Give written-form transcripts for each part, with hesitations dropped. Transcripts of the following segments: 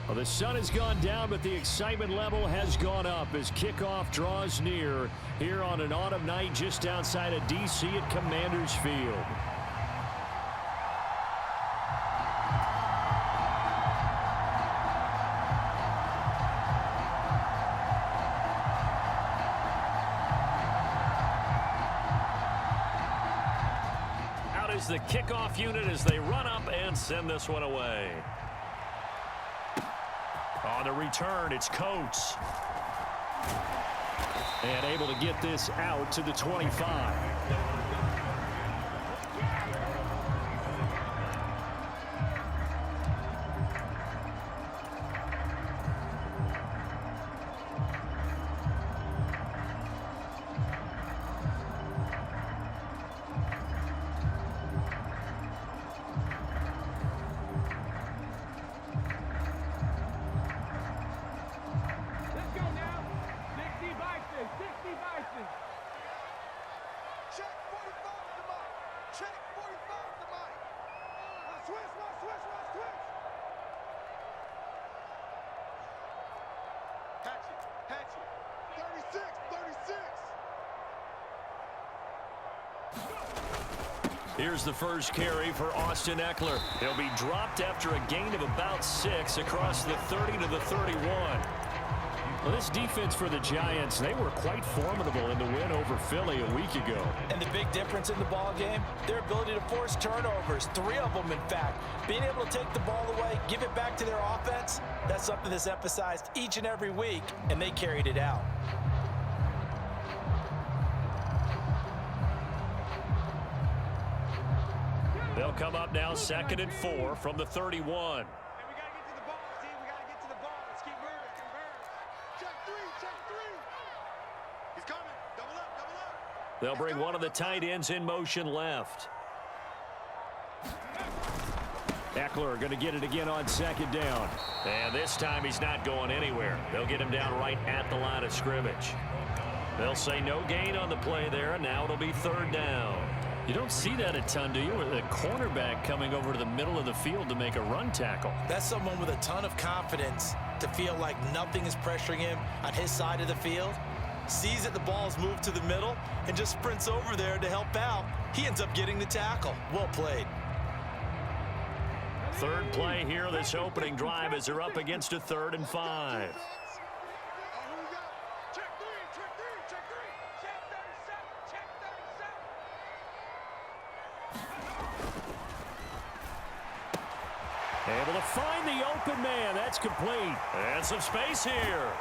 Well, the sun has gone down, but the excitement level has gone up as kickoff draws near here on an autumn night just outside of D.C. at Commanders Field. Out is the kickoff unit as they run up and send this one away. On the return, it's Coates. And able to get this out to the 25. Here's the first carry for Austin Ekeler. He'll be dropped after a gain of about 6 across the 30 to the 31. Well, this defense for the Giants, they were quite formidable in the win over Philly a week ago. And the big difference in the ball game, their ability to force turnovers, 3 of them in fact. Being able to take the ball away, give it back to their offense, that's something that's emphasized each and every week, and they carried it out. They'll come up now 2nd and 4 from the 31. They'll bring one of the tight ends in motion left. Ekeler going to get it again on 2nd down. And this time he's not going anywhere. They'll get him down right at the line of scrimmage. They'll say no gain on the play there, and now it'll be 3rd down. You don't see that a ton, do you? With a cornerback coming over to the middle of the field to make a run tackle. That's someone with a ton of confidence to feel like nothing is pressuring him on his side of the field. Sees that the ball's moved to the middle and just sprints over there to help out. He ends up getting the tackle. Well played. 3rd play here this opening drive as they're up against a 3rd and 5. Able to find the open man. That's complete. And some space here.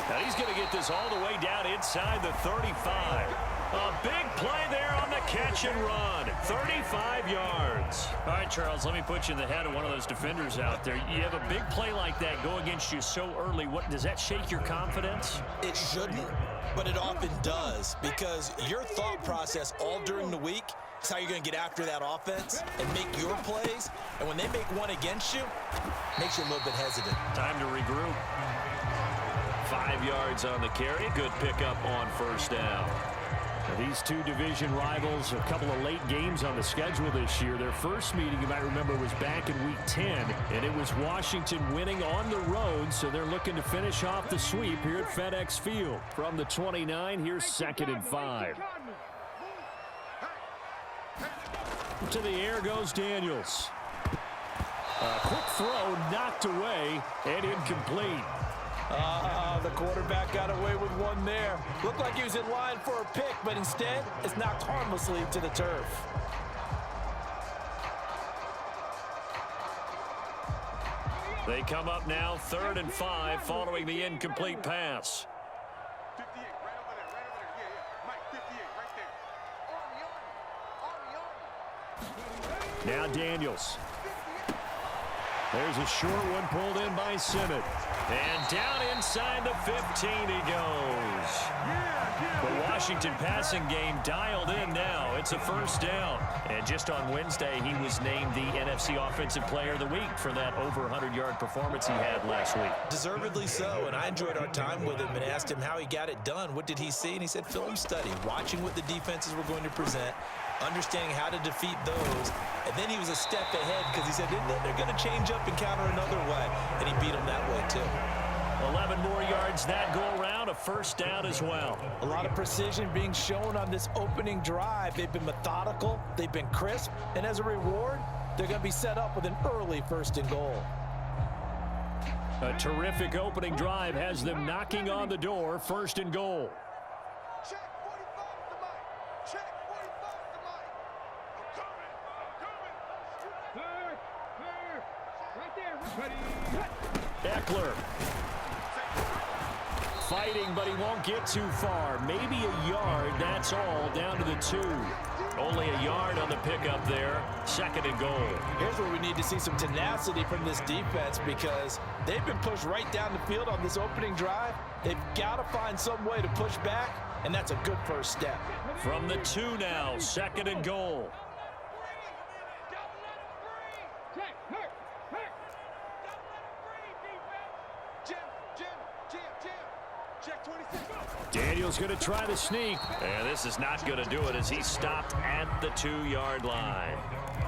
Now he's going to get this all the way down inside the 35. A big play there on the catch and run. 35 yards. All right, Charles, let me put you in the head of one of those defenders out there. You have a big play like that go against you so early. What does that shake your confidence? It shouldn't, but it often does, because your thought process all during the week is how you're going to get after that offense and make your plays. And when they make one against you, it makes you a little bit hesitant. Time to regroup. 5 yards on the carry. Good pickup on 1st down. Now, these two division rivals, a couple of late games on the schedule this year. Their first meeting, you might remember, was back in Week 10, and it was Washington winning on the road, so they're looking to finish off the sweep here at FedEx Field. From the 29, here's 2nd and 5. To the air goes Daniels. A quick throw knocked away and incomplete. The quarterback got away with one there. Looked like he was in line for a pick, but instead it's knocked harmlessly to the turf. They come up now 3rd and 5 following the incomplete pass. 58, right over there, right over there. Yeah. Mike, 58, right there. Now Daniels. There's a short one pulled in by Simmons. And down inside the 15 he goes. The Washington passing game dialed in now. It's a 1st down. And just on Wednesday, he was named the NFC Offensive Player of the Week for that over 100-yard performance he had last week. Deservedly so, and I enjoyed our time with him and asked him how he got it done. What did he see? And he said film study, watching what the defenses were going to present, understanding how to defeat those. And then he was a step ahead because he said, then they're going to change up and counter another way. And he beat them that way, too. 11 more yards that go around, a first down as well. A lot of precision being shown on this opening drive. They've been methodical, they've been crisp, and as a reward, they're going to be set up with an early 1st and goal. A terrific opening drive has them knocking on the door, 1st and goal. Check 45 to Mike. Check 45 to Mike. I'm coming. Right there. Eckler. Fighting, but he won't get too far. Maybe a yard, that's all, down to the 2. Only a yard on the pickup there. 2nd and goal. Here's where we need to see some tenacity from this defense because they've been pushed right down the field on this opening drive. They've got to find some way to push back, and that's a good first step. From the 2 now, 2nd and goal. Check. Hurt. Jim. Check 26. Daniel's going to try the sneak. And this is not going to do it as he stopped at the 2-yard line.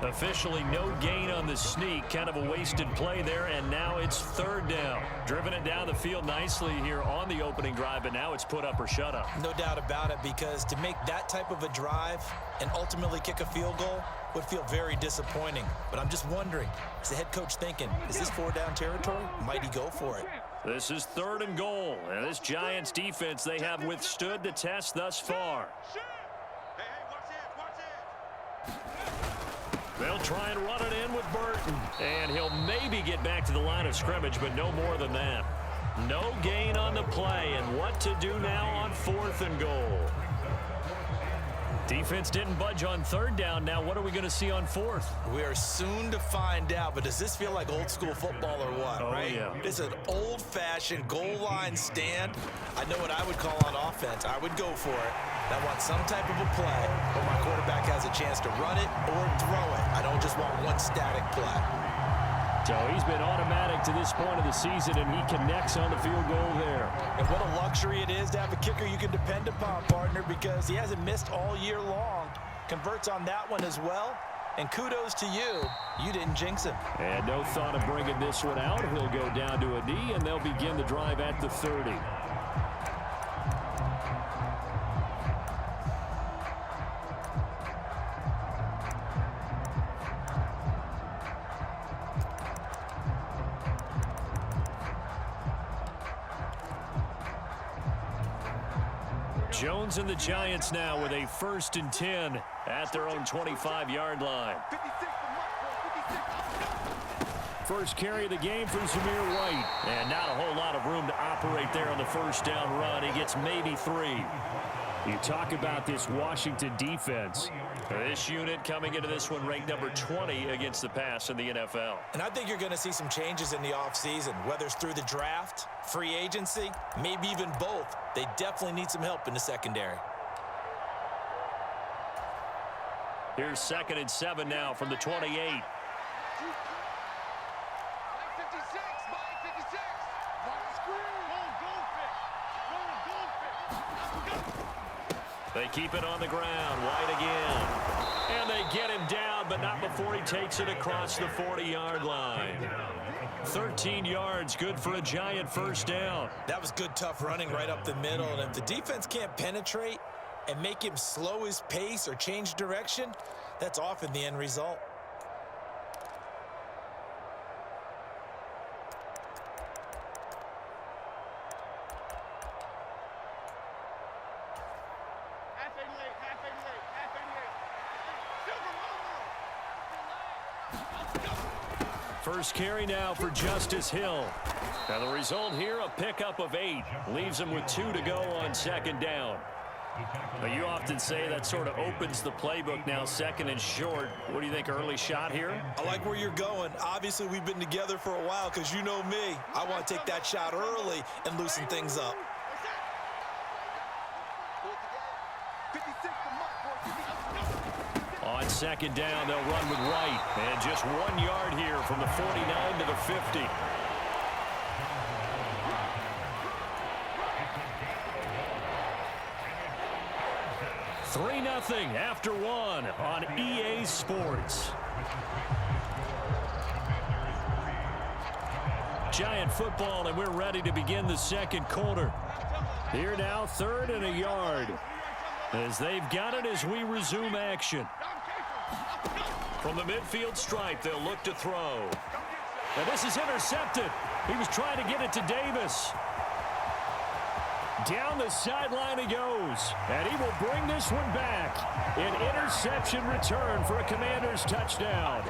Officially no gain on the sneak. Kind of a wasted play there, and now it's 3rd down. Driven it down the field nicely here on the opening drive, but now it's put up or shut up. No doubt about it, because to make that type of a drive and ultimately kick a field goal would feel very disappointing. But I'm just wondering, is the head coach thinking, is this 4-down territory? Might he go for it? This is 3rd and goal. And this Giants defense, they have withstood the test thus far. Hey, watch it. They'll try and run it in with Burton. And he'll maybe get back to the line of scrimmage, but no more than that. No gain on the play, and what to do now on 4th and goal. Defense didn't budge on 3rd down. Now what are we going to see on 4th? We are soon to find out, but does this feel like old school football or what, right? Yeah. It's an old-fashioned goal line stand. I know what I would call on offense. I would go for it. I want some type of a play where my quarterback has a chance to run it or throw it. I don't just want one static play. So he's been automatic to this point of the season, and he connects on the field goal there. And what a luxury it is to have a kicker you can depend upon, partner, because he hasn't missed all year long. Converts on that one as well. And kudos to you. You didn't jinx him. And no thought of bringing this one out. He'll go down to a knee, and they'll begin the drive at the 30. Jones and the Giants now with a 1st and 10 at their own 25-yard line. 56 to Mike, 56. First carry of the game for Zamir White. And not a whole lot of room to operate there on the 1st down run. He gets maybe 3. You talk about this Washington defense. This unit coming into this one ranked number 20 against the pass in the NFL. And I think you're going to see some changes in the offseason, whether it's through the draft, free agency, maybe even both. They definitely need some help in the secondary. Here's 2nd and 7 now from the 28. Mike 56. Mike 56. Watch the screen. They keep it on the ground. White again. And they get him down, but not before he takes it across the 40-yard line. 13 yards, good for a Giant 1st down. That was good, tough running right up the middle. And if the defense can't penetrate and make him slow his pace or change direction, that's often the end result. First carry now for Justice Hill. Now the result here, a pickup of 8. Leaves him with 2 to go on 2nd down. Now you often say that sort of opens the playbook now, 2nd and short. What do you think, early shot here? I like where you're going. Obviously, we've been together for a while because you know me. I want to take that shot early and loosen things up. 56 to Mike, 56. On 2nd down, they'll run with White. And just 1 yard here from the 49 to the 50. 3-0 after one on EA Sports. Giant football, and we're ready to begin the second quarter. Here now, 3rd and a yard. As they've got it as we resume action. From the midfield stripe, they'll look to throw. And this is intercepted. He was trying to get it to Davis. Down the sideline he goes. And he will bring this one back. An interception return for a Commanders touchdown.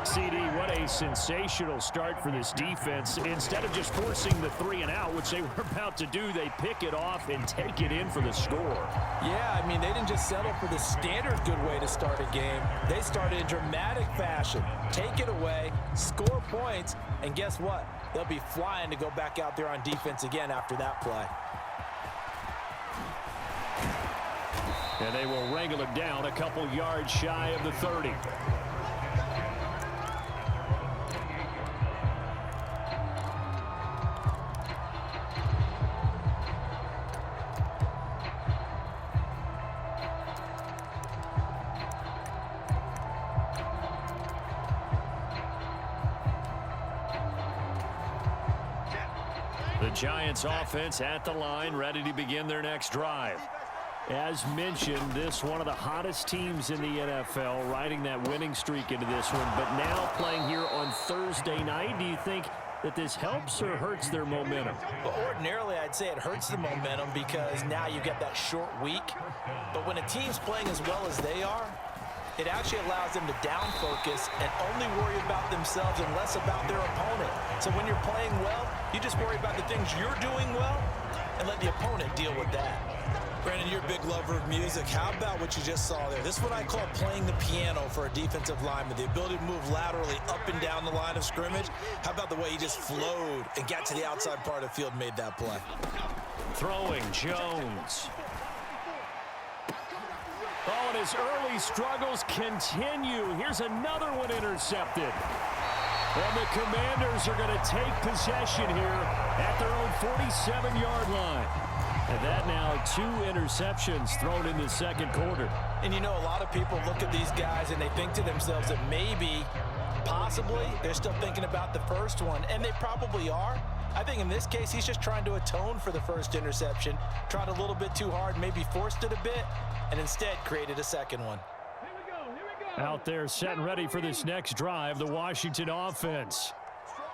CD, what a sensational start for this defense. Instead of just forcing the 3-and-out, which they were about to do, they pick it off and take it in for the score. Yeah, I mean, they didn't just settle for the standard good way to start a game. They started in dramatic fashion. Take it away, score points, and guess what? They'll be flying to go back out there on defense again after that play. And they will wrangle it down a couple yards shy of the 30. The Giants offense at the line, ready to begin their next drive. As mentioned, this one of the hottest teams in the NFL, riding that winning streak into this one, but now playing here on Thursday night. Do you think that this helps or hurts their momentum? Well, ordinarily, I'd say it hurts the momentum because now you get that short week. But when a team's playing as well as they are, it actually allows them to down focus and only worry about themselves and less about their opponent. So when you're playing well, you just worry about the things you're doing well and let the opponent deal with that. Brandon, you're a big lover of music. How about what you just saw there? This is what I call playing the piano for a defensive lineman. The ability to move laterally up and down the line of scrimmage. How about the way he just flowed and got to the outside part of the field and made that play? Throwing Jones. Oh, and his early struggles continue. Here's another one intercepted. And the Commanders are going to take possession here at their own 47-yard line. And that now 2 interceptions thrown in the second quarter. And you know, a lot of people look at these guys and they think to themselves that maybe, possibly, they're still thinking about the first one. And they probably are. I think in this case, he's just trying to atone for the first interception. Tried a little bit too hard, maybe forced it a bit, and instead created a second one. Out there set and ready for this next drive, the Washington offense.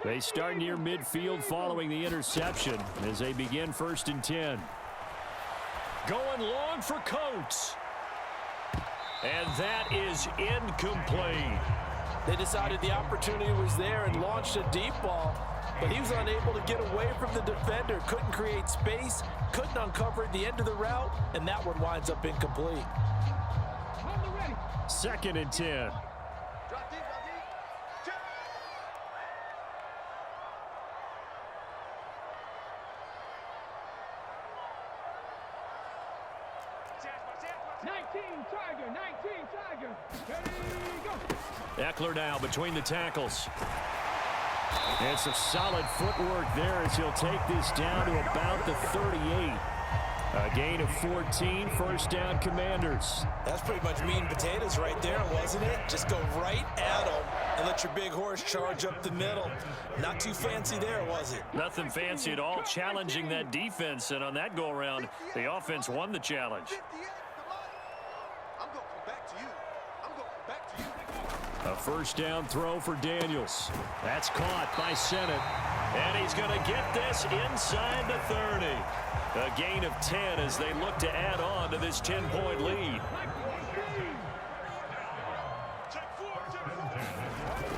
They start near midfield following the interception as they begin 1st and 10. Going long for Coates. And that is incomplete. They decided the opportunity was there and launched a deep ball, but he was unable to get away from the defender. Couldn't create space, couldn't uncover at the end of the route, and that one winds up incomplete. 2nd and 10. Eckler now between the tackles. And some solid footwork there as he'll take this down to about the 38. A gain of 14, 1st down Commanders. That's pretty much meat and potatoes right there, wasn't it? Just go right at them and let your big horse charge up the middle. Not too fancy there, was it? Nothing fancy at all, challenging that defense. And on that go-around, the offense won the challenge. A 1st down throw for Daniels. That's caught by Sennett. And he's going to get this inside the 30. A gain of 10 as they look to add on to this 10-point lead.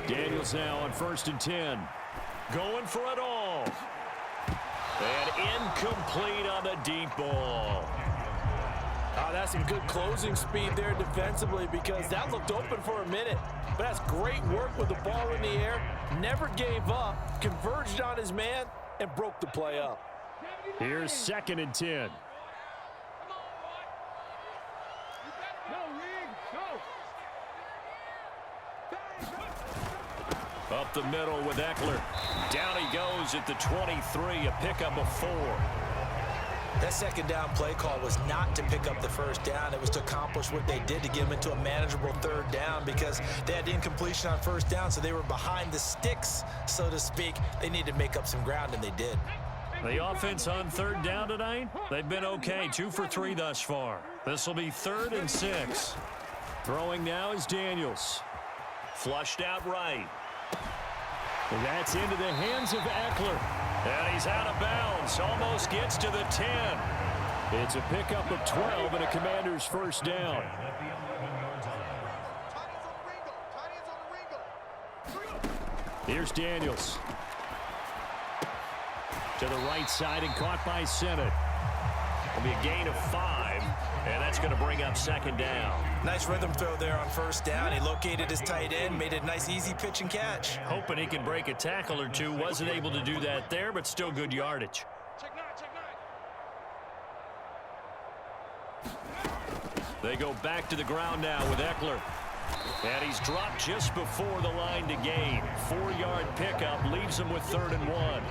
Daniels now on 1st and 10. Going for it all. And incomplete on the deep ball. Oh, that's some good closing speed there defensively because that looked open for a minute. But that's great work with the ball in the air. Never gave up, converged on his man, and broke the play up. Here's 2nd and 10. Up the middle with Eckler. Down he goes at the 23, a pickup of 4. That second down play call was not to pick up the first down. It was to accomplish what they did to get them into a manageable third down because they had incompletion on first down, so they were behind the sticks, so to speak. They needed to make up some ground, and they did. The offense on third down tonight, they've been okay. 2 for 3 thus far. This will be 3rd and 6. Throwing now is Daniels. Flushed out right. And that's into the hands of Eckler. And he's out of bounds. Almost gets to the 10. It's a pickup of 12 and a Commander's first down. Here's Daniels. To the right side and caught by Sennett. It'll be a gain of 5, and that's going to bring up 2nd down. Nice rhythm throw there on first down. He located his tight end, made it a nice easy pitch and catch. Hoping he can break a tackle or two. Wasn't able to do that there, but still good yardage. They go back to the ground now with Eckler. And he's dropped just before the line to gain. 4-yard pickup leaves him with 3rd and 1.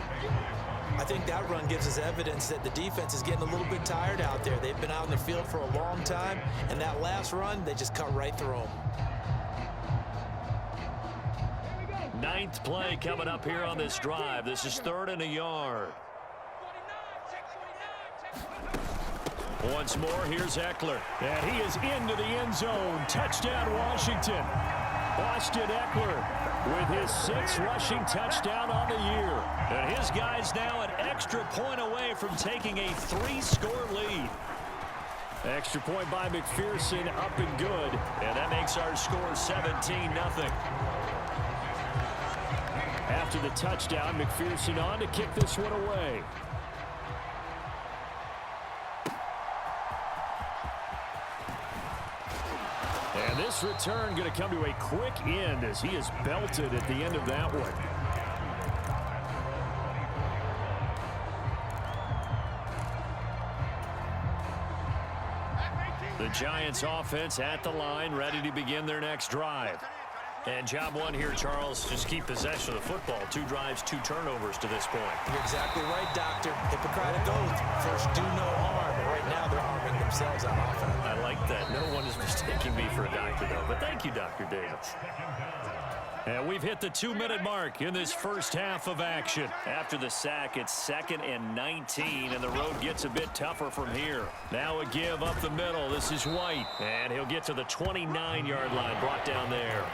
I think that run gives us evidence that the defense is getting a little bit tired out there. They've been out in the field for a long time, and that last run, they just cut right through them. 9th play coming up here on this drive. This is 3rd and a yard. Once more, here's Eckler. And he is into the end zone. Touchdown, Washington. Austin Eckler with his 6th rushing touchdown on the year. And his guys now an extra point away from taking a 3-score lead. Extra point by McPherson, up and good. And that makes our score 17-0. After the touchdown, McPherson on to kick this one away. And this return going to come to a quick end as he is belted at the end of that one. The Giants offense at the line, ready to begin their next drive. And job 1 here, Charles, just keep possession of the football. 2 drives, 2 turnovers to this point. You're exactly right, Doctor. Hippocratic oath. First, do no harm. And right now, they're harming themselves on offense. I like that. No one is mistaking me for a doctor, though. But thank you, Dr. Davis. And we've hit the 2-minute mark in this first half of action. After the sack, it's 2nd and 19, and the road gets a bit tougher from here. Now a give up the middle. This is White, and he'll get to the 29-yard line, brought down there.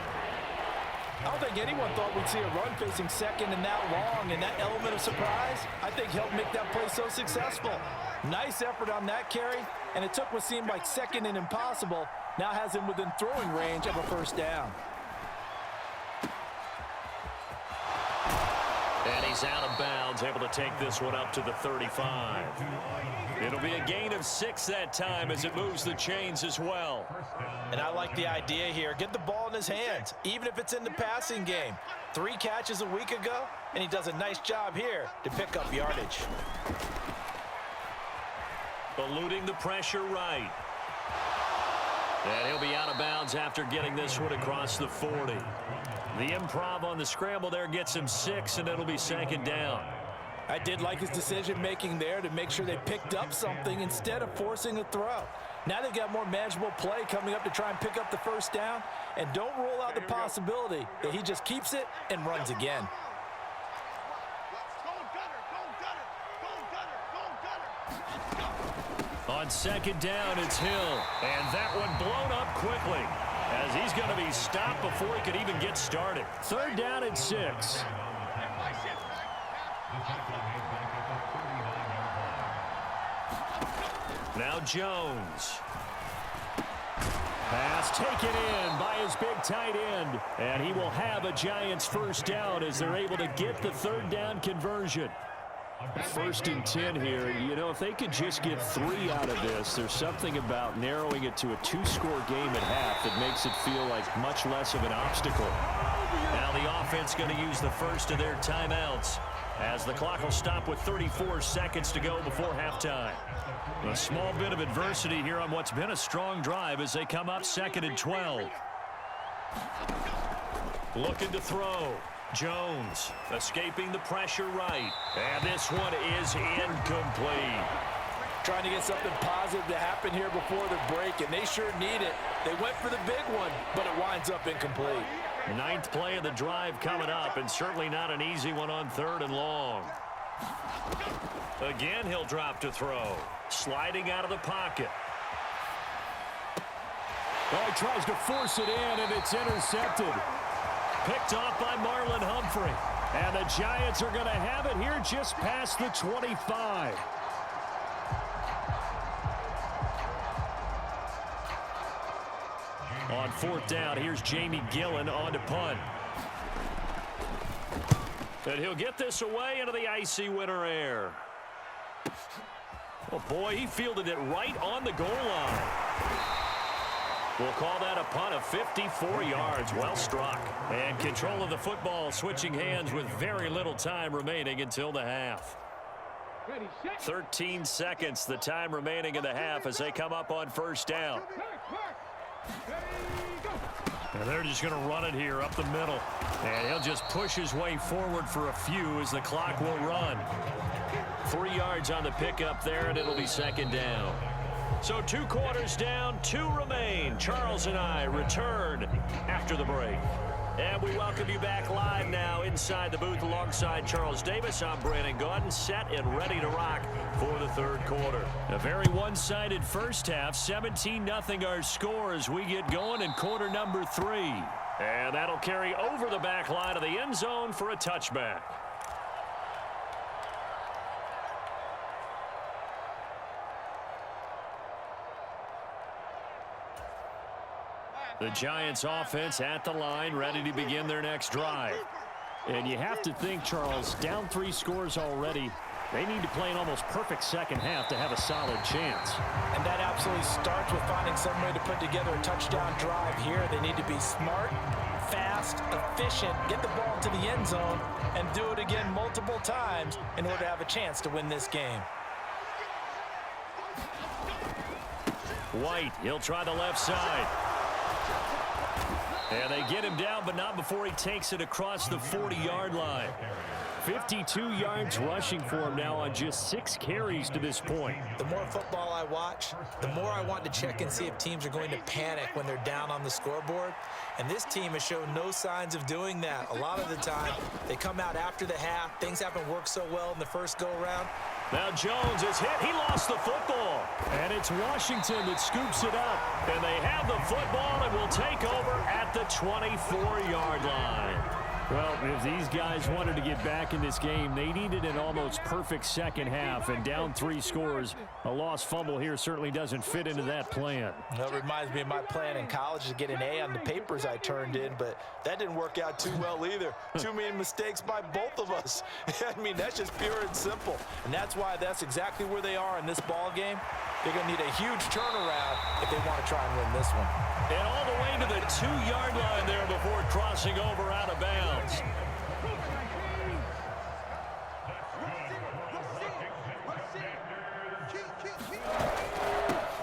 I don't think anyone thought we'd see a run facing 2nd and that long, and that element of surprise, I think, helped make that play so successful. Nice effort on that carry, and it took what seemed like 2nd and impossible, now has him within throwing range of a first down. And he's out of bounds, able to take this one up to the 35. It'll be a gain of 6 that time as it moves the chains as well. And I like the idea here. Get the ball in his hands, even if it's in the passing game. 3 catches a week ago, and he does a nice job here to pick up yardage. Eluding the pressure right. And he'll be out of bounds after getting this one across the 40. The improv on the scramble there gets him 6, and it'll be 2nd down. I did like his decision-making there to make sure they picked up something instead of forcing a throw. Now they've got more manageable play coming up to try and pick up the first down, and don't rule out the possibility that he just keeps it and runs again. On 2nd down, it's Hill, and that one blown up quickly as he's going to be stopped before he could even get started. 3rd down and 6. Now Jones. Pass taken in by his big tight end, and he will have a Giants first down as they're able to get the 3rd down conversion. 1st and 10 here. You know, if they could just get 3 out of this, there's something about narrowing it to a 2-score game at half that makes it feel like much less of an obstacle. Now the offense going to use the first of their timeouts as the clock will stop with 34 seconds to go before halftime. A small bit of adversity here on what's been a strong drive as they come up 2nd and 12. Looking to throw. Jones escaping the pressure right. And this one is incomplete. trying to get something positive to happen here before the break, and they sure need it. They went for the big one, but it winds up incomplete. Ninth play of the drive coming up, and certainly not an easy one on 3rd and long. Again, he'll drop to throw. Sliding out of the pocket. Oh, he tries to force it in, and it's intercepted. Picked off by Marlon Humphrey. And the Giants are going to have it here just past the 25. On 4th down, here's Jamie Gillen on to punt. And he'll get this away into the icy winter air. Oh, boy, he fielded it right on the goal line. We'll call that a punt of 54 yards. Well struck. And control of the football switching hands with very little time remaining until the half. 13 seconds, the time remaining in the half as they come up on 1st down. And they're just going to run it here up the middle. And he'll just push his way forward for a few as the clock will run. 3 yards on the pickup there, and it'll be 2nd down. So 2 quarters down, 2 remain. Charles and I return after the break. And we welcome you back live now inside the booth alongside Charles Davis. I'm Brandon Gaudin, set and ready to rock for the 3rd quarter. A very one-sided first half, 17-0 our score as we get going in quarter number 3. And that'll carry over the back line of the end zone for a touchback. The Giants offense at the line, ready to begin their next drive. And you have to think, Charles, down 3 scores already. They need to play an almost perfect second half to have a solid chance. And that absolutely starts with finding some way to put together a touchdown drive here. They need to be smart, fast, efficient, get the ball to the end zone, and do it again multiple times in order to have a chance to win this game. White, he'll try the left side. And they get him down, but not before he takes it across the 40-yard line. 52 yards rushing for him now on just 6 carries to this point. The more football I watch, the more I want to check and see if teams are going to panic when they're down on the scoreboard. And this team has shown no signs of doing that. A lot of the time, they come out after the half. Things haven't worked so well in the first go-around. Now Jones is hit. He lost the football. And it's Washington that scoops it up. And they have the football and will take over at the 24-yard line. Well, if these guys wanted to get back in this game, they needed an almost perfect second half, and down 3 scores. A lost fumble here certainly doesn't fit into that plan. That reminds me of my plan in college to get an A on the papers I turned in, but that didn't work out too well either. Too many mistakes by both of us. I mean, that's just pure and simple. And that's why that's exactly where they are in this ball game. They're going to need a huge turnaround if they want to try and win this one. And all the way to the 2-yard line there before crossing over out of bounds.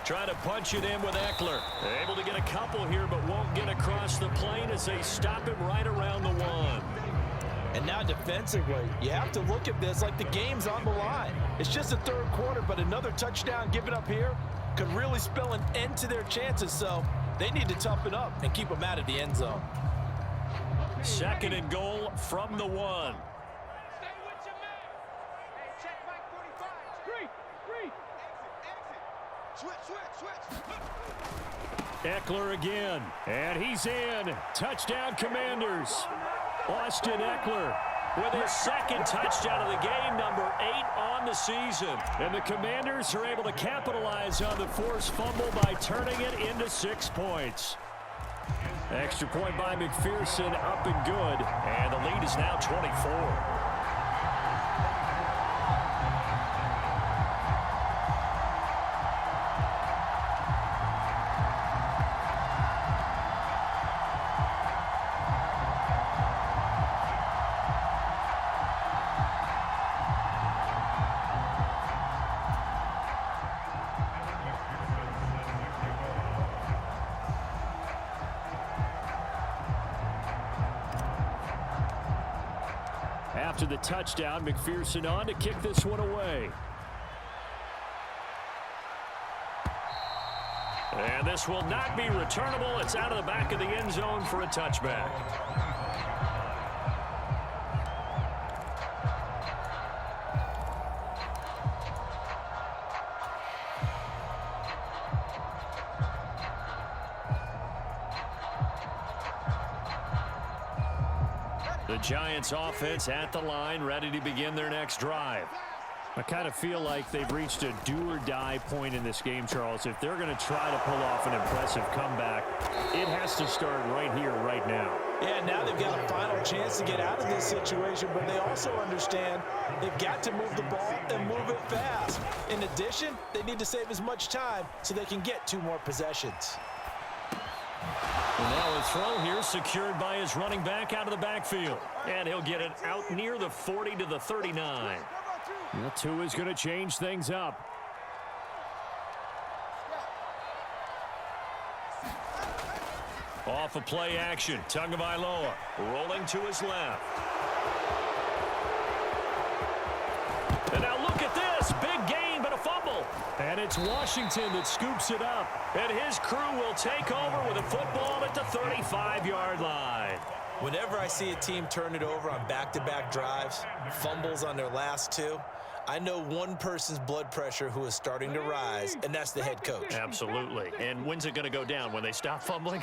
Trying to punch it in with Eckler. Able to get a couple here, but won't get across the plane as they stop him right around the 1. And now defensively, you have to look at this like the game's on the line. It's just the 3rd quarter, but another touchdown given up here could really spell an end to their chances. So they need to toughen up and keep them out of the end zone. 2nd and goal from the 1. Stay with your man. Hey, check Mike 45. Three. Switch. Eckler again, and he's in. Touchdown, Commanders. Austin Eckler with his 2nd touchdown of the game, number 8 on the season. And the Commanders are able to capitalize on the forced fumble by turning it into 6 points. Extra point by McPherson, up and good. And the lead is now 24. After the touchdown, McPherson on to kick this one away. And this will not be returnable. It's out of the back of the end zone for a touchback. The Giants offense at the line, ready to begin their next drive. I kind of feel like they've reached a do-or-die point in this game, Charles. If they're going to try to pull off an impressive comeback, it has to start right here, right now. Yeah, now they've got a final chance to get out of this situation, but they also understand they've got to move the ball and move it fast. In addition, they need to save as much time so they can get 2 more possessions. And now a throw here secured by his running back out of the backfield. And he'll get it out near the 40 to the 39. Well, Tua's going to change things up. Off a play action. Tagovailoa rolling to his left. And now look at this. Big gain, but a fumble. And it's Washington that scoops it up. And his crew will take over with a football at the 35-yard line. Whenever I see a team turn it over on back-to-back drives, fumbles on their last 2, I know one person's blood pressure who is starting to rise, and that's the head coach. Absolutely. And when's it going to go down? When they stop fumbling?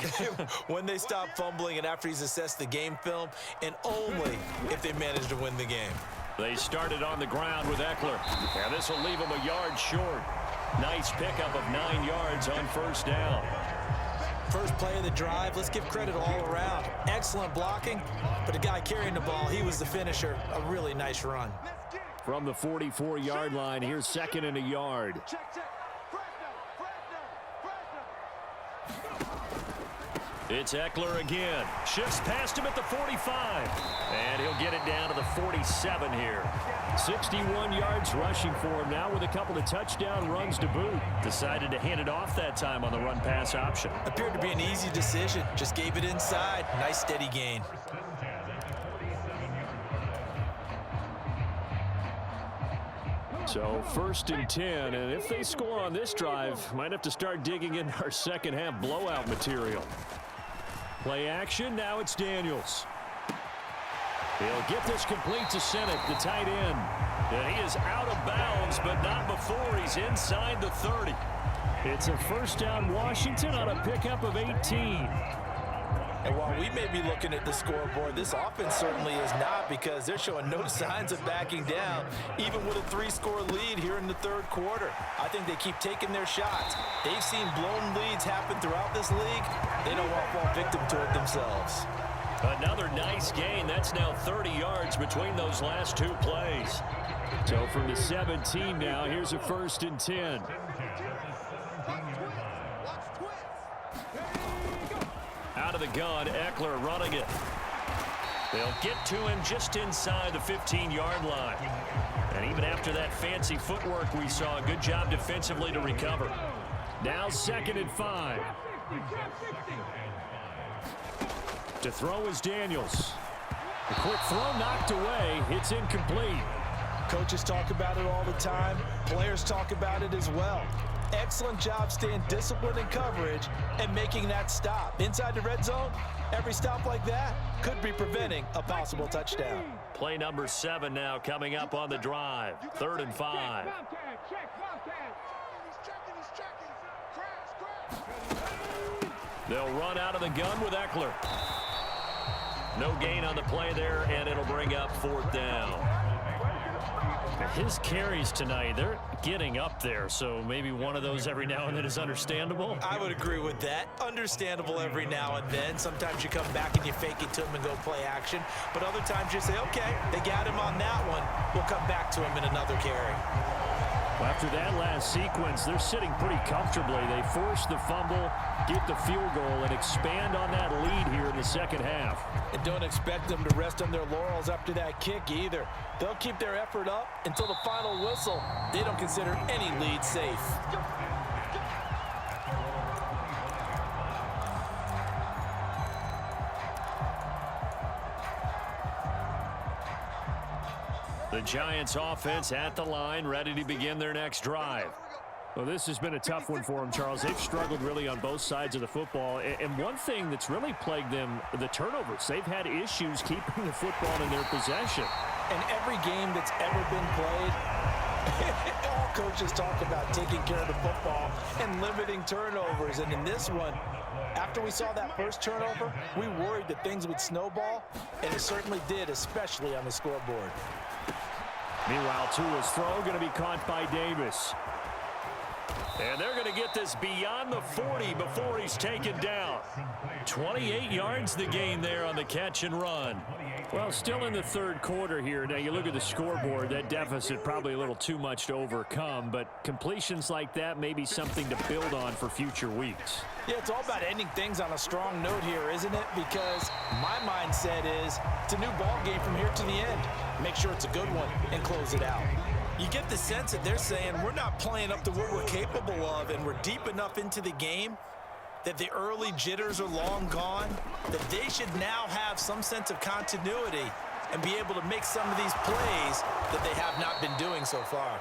When they stop fumbling and after he's assessed the game film, and only if they manage to win the game. They started on the ground with Eckler. And this will leave him a yard short. Nice pickup of 9 yards on first down. First play of the drive, let's give credit all around. Excellent blocking, but the guy carrying the ball, he was the finisher. A really nice run. From the 44-yard line, here's 2nd and a yard. It's Eckler again. Shifts past him at the 45. And he'll get it down to the 47 here. 61 yards rushing for him now with a couple of touchdown runs to boot. Decided to hand it off that time on the run-pass option. Appeared to be an easy decision. Just gave it inside. Nice steady gain. So 1st and 10, and if they score on this drive, might have to start digging in our second half blowout material. Play action, now it's Daniels. He'll get this complete to Sennett, the tight end. And he is out of bounds, but not before he's inside the 30. It's a first down Washington on a pickup of 18. And while we may be looking at the scoreboard, this offense certainly is not, because they're showing no signs of backing down, even with a 3-score lead here in the 3rd quarter. I think they keep taking their shots. They've seen blown leads happen throughout this league. They don't want to fall victim to it themselves. Another nice gain. That's now 30 yards between those last 2 plays. So from the 17 now, here's a 1st and 10. Out of the gun, Eckler running it. They'll get to him just inside the 15-yard line. And even after that fancy footwork we saw, a good job defensively to recover. Now 2nd and 5. To throw is Daniels. A quick throw knocked away. It's incomplete. Coaches talk about it all the time. Players talk about it as well. Excellent job staying disciplined in coverage and making that stop. Inside the red zone, every stop like that could be preventing a possible touchdown. Play number 7 now coming up on the drive. 3rd and 5. They'll run out of the gun with Eckler. No gain on the play there, and it'll bring up 4th down. His carries tonight, they're getting up there, so maybe one of those every now and then is understandable. I would agree with that. Understandable every now and then. Sometimes you come back and you fake it to him and go play action. But other times you say, okay, they got him on that one. We'll come back to him in another carry. Well, after that last sequence, they're sitting pretty comfortably. They force the fumble, get the field goal, and expand on that lead here in the second half. And don't expect them to rest on their laurels after that kick either. They'll keep their effort up until the final whistle. They don't consider any lead safe. The Giants offense at the line, ready to begin their next drive. Well, this has been a tough one for them, Charles. They've struggled really on both sides of the football. And one thing that's really plagued them, the turnovers. They've had issues keeping the football in their possession. And every game that's ever been played, all coaches talk about taking care of the football and limiting turnovers. And in this one, after we saw that first turnover, we worried that things would snowball, and it certainly did, especially on the scoreboard. Meanwhile, Tua's throw going to be caught by Davis. And they're going to get this beyond the 40 before he's taken down. 28 yards the gain there on the catch and run. Well, still in the third quarter here. Now, you look at the scoreboard, that deficit probably a little too much to overcome, but completions like that may be something to build on for future weeks. Yeah, it's all about ending things on a strong note here, isn't it? Because my mindset is it's a new ball game from here to the end. Make sure it's a good one and close it out. You get the sense that they're saying we're not playing up to what we're capable of, and we're deep enough into the game that the early jitters are long gone, that they should now have some sense of continuity and be able to make some of these plays that they have not been doing so far.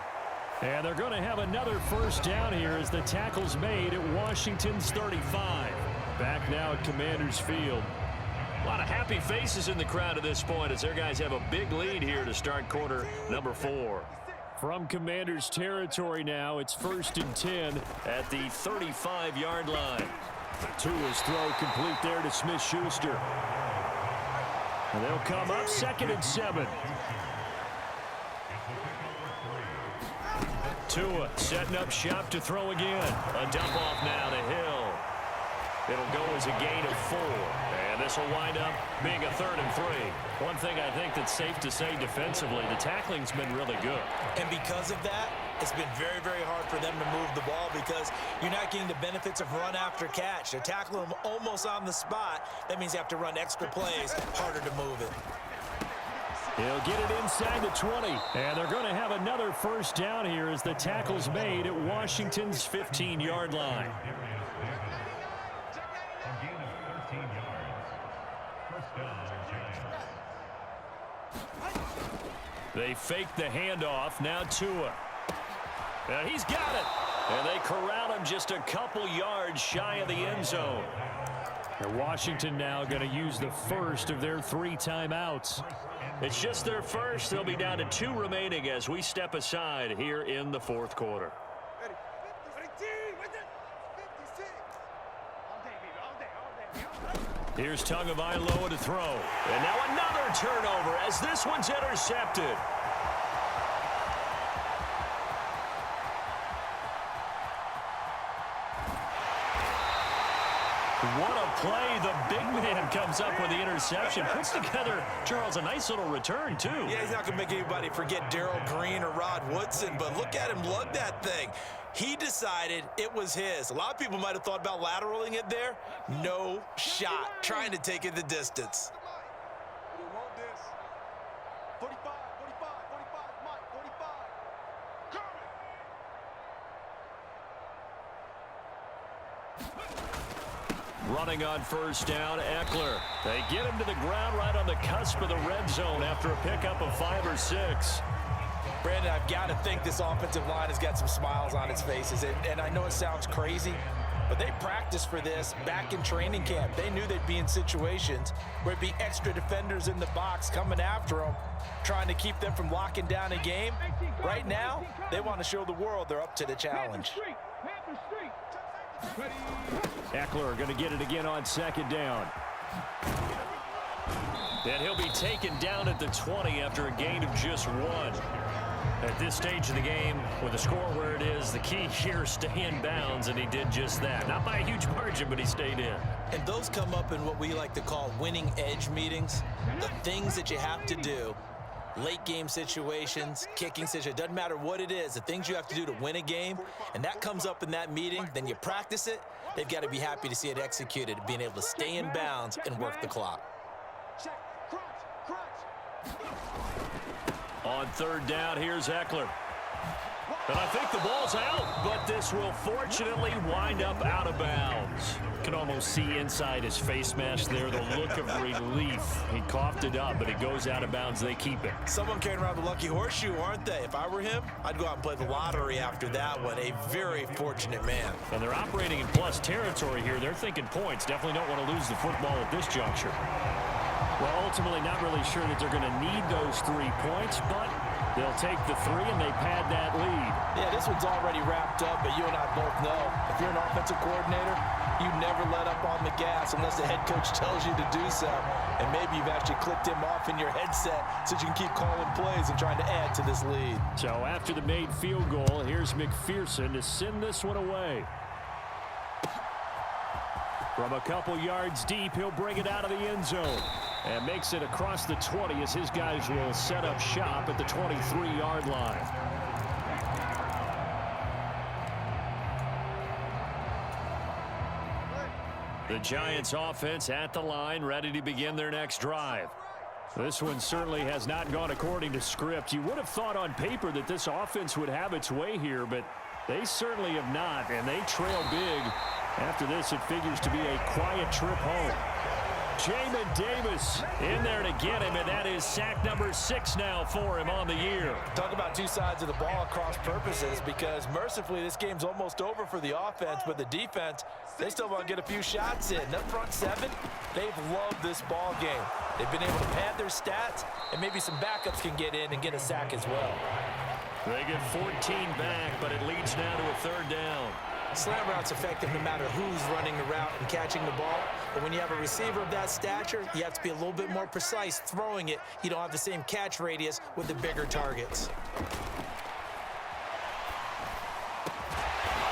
And they're going to have another first down here as the tackle's made at Washington's 35. Back now at Commanders Field. A lot of happy faces in the crowd at this point as their guys have a big lead here to start quarter number 4. From Commanders territory now, it's 1st and 10 at the 35-yard line. Tua's throw complete there to Smith-Schuster. And they'll come up 2nd and 7. Tua setting up shop to throw again. A dump off now to Hill. It'll go as a gain of 4. And this will wind up being a 3rd and 3. One thing I think that's safe to say defensively, the tackling's been really good. And because of that, it's been very, very hard for them to move the ball because you're not getting the benefits of run after catch. They're tackling them almost on the spot. That means you have to run extra plays, harder to move it. He'll get it inside the 20. And they're going to have another first down here as the tackle's made at Washington's 15-yard line. They fake the handoff. Now Tua. And he's got it. And they corral him just a couple yards shy of the end zone. And Washington now going to use the first of their 3 timeouts. It's just their first. They'll be down to 2 remaining as we step aside here in the 4th quarter. Here's Tagovailoa to throw. And now another turnover as this one's intercepted. What a play. The big man comes up with the interception. Puts together, Charles, a nice little return, too. Yeah, he's not going to make anybody forget Darrell Green or Rod Woodson, but look at him lug that thing. He decided it was his. A lot of people might have thought about lateraling it there. No shot. Trying to take it the distance. You want this? 45, 45, 45, Mike, 45. Coming! Running on first down, Eckler. They get him to the ground right on the cusp of the red zone after a pickup of 5 or 6. Brandon, I've got to think this offensive line has got some smiles on its faces. And I know it sounds crazy, but they practiced for this back in training camp. They knew they'd be in situations where it'd be extra defenders in the box coming after them, trying to keep them from locking down a game. Right now, they want to show the world they're up to the challenge. Eckler going to get it again on 2nd down. And he'll be taken down at the 20 after a gain of just 1. At this stage of the game, with the score where it is, the key here, stay in bounds, and he did just that. Not by a huge margin, but he stayed in. And those come up in what we like to call winning edge meetings. The things that you have to do, late game situations, kicking situations, doesn't matter what it is, the things you have to do to win a game, and that comes up in that meeting, then you practice it, they've got to be happy to see it executed, being able to stay in bounds and work the clock. Check, crunch, crunch. On 3rd down, here's Eckler. And I think the ball's out, but this will fortunately wind up out of bounds. Can almost see inside his face mask there the look of relief. He coughed it up, but it goes out of bounds. They keep it. Someone carrying around the lucky horseshoe, aren't they? If I were him, I'd go out and play the lottery after that one. A very fortunate man. And they're operating in plus territory here. They're thinking points. Definitely don't want to lose the football at this juncture. Well, ultimately not really sure that they're going to need those 3 points, but they'll take the 3 and they pad that lead. Yeah, this one's already wrapped up, but you and I both know if you're an offensive coordinator, you never let up on the gas unless the head coach tells you to do so. And maybe you've actually clicked him off in your headset so you can keep calling plays and trying to add to this lead. So after the made field goal, here's McPherson to send this one away. From a couple yards deep, he'll bring it out of the end zone and makes it across the 20 as his guys will set up shop at the 23-yard line. The Giants offense at the line, ready to begin their next drive. This one certainly has not gone according to script. You would have thought on paper that this offense would have its way here, but they certainly have not, and they trail big. After this, it figures to be a quiet trip home. Jamin Davis in there to get him, and that is sack number 6 now for him on the year. Talk about two sides of the ball across purposes, because mercifully this game's almost over for the offense, but the defense, they still want to get a few shots in. That front 7, they've loved this ball game. They've been able to pad their stats, and maybe some backups can get in and get a sack as well. They get 14 back, but it leads now to a 3rd down. Slant route's effective no matter who's running the route and catching the ball. But when you have a receiver of that stature, you have to be a little bit more precise throwing it. You don't have the same catch radius with the bigger targets.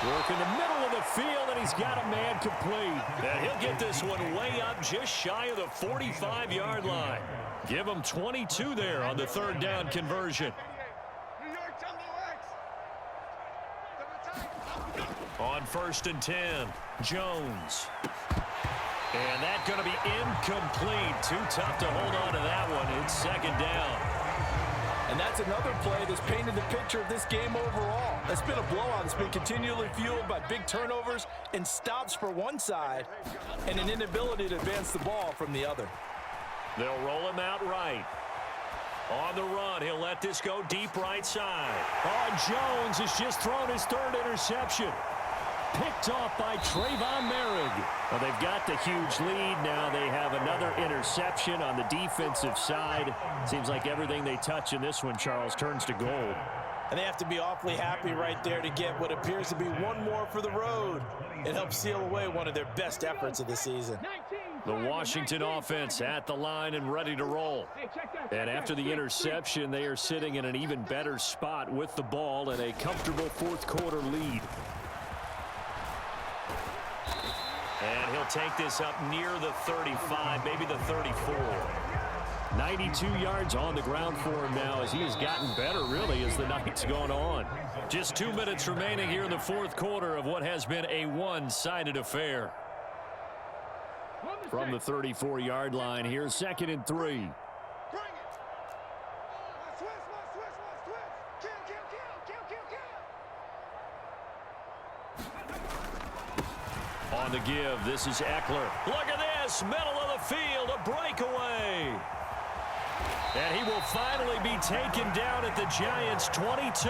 Work in the middle of the field, and he's got a man complete. And he'll get this one way up just shy of the 45-yard line. Give him 22 there on the 3rd down conversion. On 1st and 10, Jones. And that's going to be incomplete. Too tough to hold on to that one. It's 2nd down. And that's another play that's painted the picture of this game overall. It's been a blowout. It's been continually fueled by big turnovers and stops for one side and an inability to advance the ball from the other. They'll roll him out right. On the run, he'll let this go deep right side. Oh, Jones has just thrown his 3rd interception. Picked off by Trayvon Merrick. Well, they've got the huge lead. Now they have another interception on the defensive side. Seems like everything they touch in this one, Charles, turns to gold. And they have to be awfully happy right there to get what appears to be one more for the road. It helps seal away one of their best efforts of the season. The Washington offense at the line and ready to roll. And after the interception, they are sitting in an even better spot with the ball and a comfortable 4th quarter lead. And he'll take this up near the 35, maybe the 34. 92 yards on the ground for him now as he has gotten better, really, as the night's gone on. Just 2 minutes remaining here in the 4th quarter of what has been a one-sided affair. From the 34-yard line, here's 2nd and 3. On the give, this is Eckler. Look at this, middle of the field, a breakaway. And he will finally be taken down at the Giants' 22.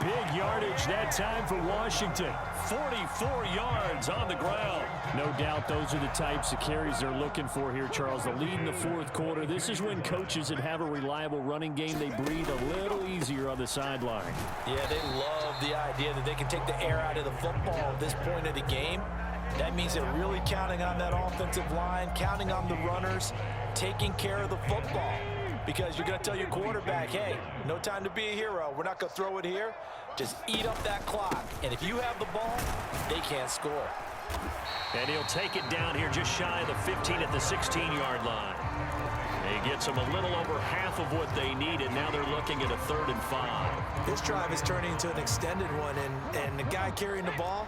Big yardage that time for Washington. 44 yards on the ground. No doubt those are the types of carries they're looking for here, Charles. The lead in the 4th quarter. This is when coaches that have a reliable running game, they breathe a little easier on the sideline. Yeah, they love the idea that they can take the air out of the football at this point of the game. That means they're really counting on that offensive line, counting on the runners, taking care of the football. Because you're going to tell your quarterback, hey, no time to be a hero. We're not going to throw it here. Just eat up that clock. And if you have the ball, they can't score. And he'll take it down here just shy of the 15 at the 16-yard line. A It gets them a little over half of what they needed. Now they're looking at a 3rd and 5. This drive is turning into an extended one, and the guy carrying the ball,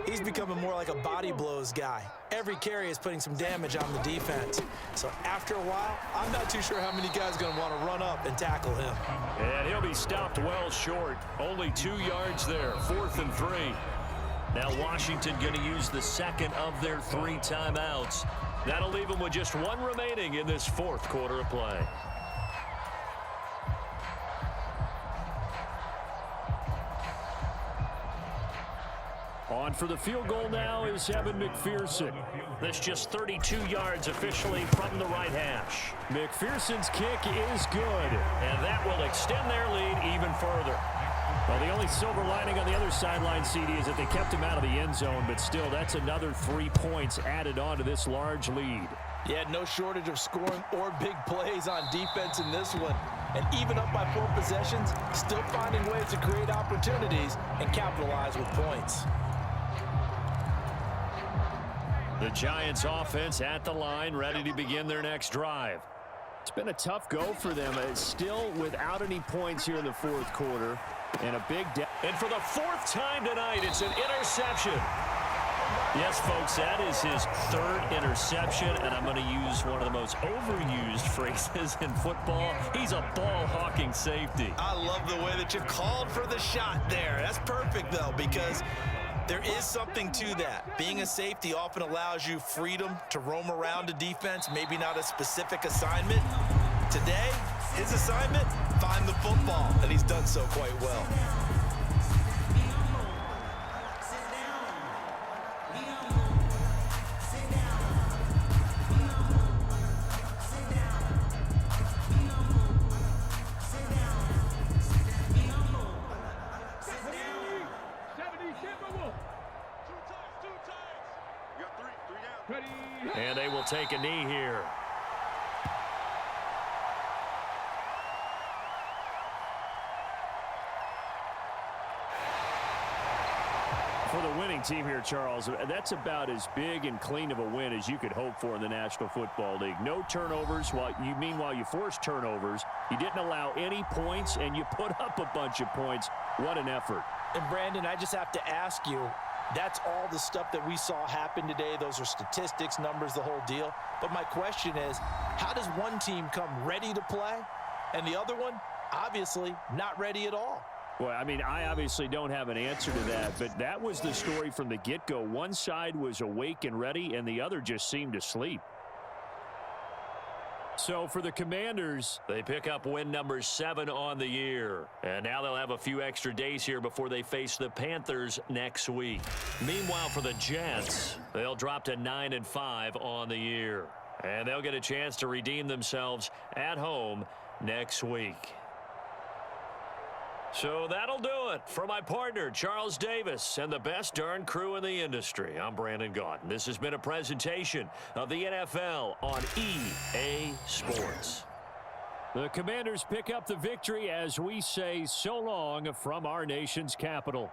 he's becoming more like a body blows guy. Every carry is putting some damage on the defense. So after a while, I'm not too sure how many guys are going to want to run up and tackle him. And he'll be stopped well short. Only 2 yards there, 4th and 3. Now Washington going to use the second of their 3 timeouts. That'll leave them with just 1 remaining in this 4th quarter of play. On for the field goal now is Evan McPherson. This just 32 yards officially from the right hash. McPherson's kick is good. And that will extend their lead even further. Well, the only silver lining on the other sideline, CD, is that they kept him out of the end zone, but still, that's another 3 points added on to this large lead. Yeah, no shortage of scoring or big plays on defense in this one. And even up by 4 possessions, still finding ways to create opportunities and capitalize with points. The Giants offense at the line, ready to begin their next drive. It's been a tough go for them. It's still without any points here in the 4th quarter. And a big and for the 4th time tonight, it's an interception. Yes, folks, that is his 3rd interception, and I'm going to use one of the most overused phrases in football. He's a ball-hawking safety. I love the way that you called for the shot there. That's perfect, though, because there is something to that. Being a safety often allows you freedom to roam around a defense, maybe not a specific assignment. Today, his assignment, find the football, and he's done so quite well. And they will take a knee here. For the winning team here, Charles, that's about as big and clean of a win as you could hope for in the National Football League. No turnovers. Meanwhile, you forced turnovers. You didn't allow any points, and you put up a bunch of points. What an effort. And, Brandon, I just have to ask you, that's all the stuff that we saw happen today. Those are statistics, numbers, the whole deal. But my question is, how does one team come ready to play, and the other one, obviously, not ready at all? Well, I mean, I obviously don't have an answer to that, but that was the story from the get-go. One side was awake and ready, and the other just seemed to sleep. So for the Commanders, they pick up win number 7 on the year. And now they'll have a few extra days here before they face the Panthers next week. Meanwhile, for the Jets, they'll drop to 9-5 on the year. And they'll get a chance to redeem themselves at home next week. So that'll do it for my partner, Charles Davis, and the best darn crew in the industry. I'm Brandon Gaudin. This has been a presentation of the NFL on EA Sports. The Commanders pick up the victory as we say so long from our nation's capital.